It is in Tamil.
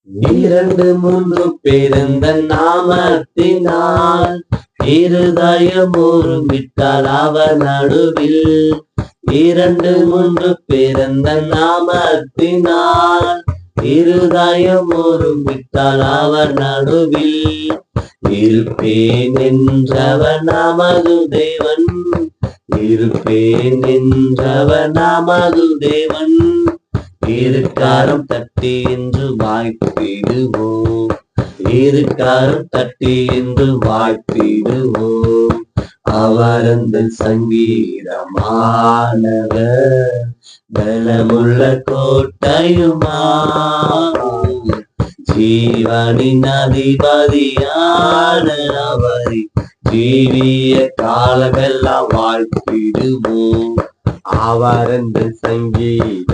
இரண்டு மூன்று பிறந்த நாமத்தினால் இருதயம் விட்டால் அவர் நடுவில். இரண்டு மூன்று பிறந்த நாமத்தினால் இருதயம் விட்டால் அவர் நடுவில். இருப்பேன் என்றவர் நமது தேவன், இருப்பேன் என்றவர் நமது தேவன். இருக்காரம் தட்டி என்று வாய்ப்பிடுவோம், இருக்காரம் தட்டி என்று வாய்ப்பிடுவோம். அவர் அந்த சங்கீதமானவர், பலமுள்ள கோட்டையுமா, ஜீவனின் அதிபதியான அவரை ஜீவிய காலமெல்லாம் வாழ்த்திடுவோம். அவர் அந்த சங்கீதமானவர்.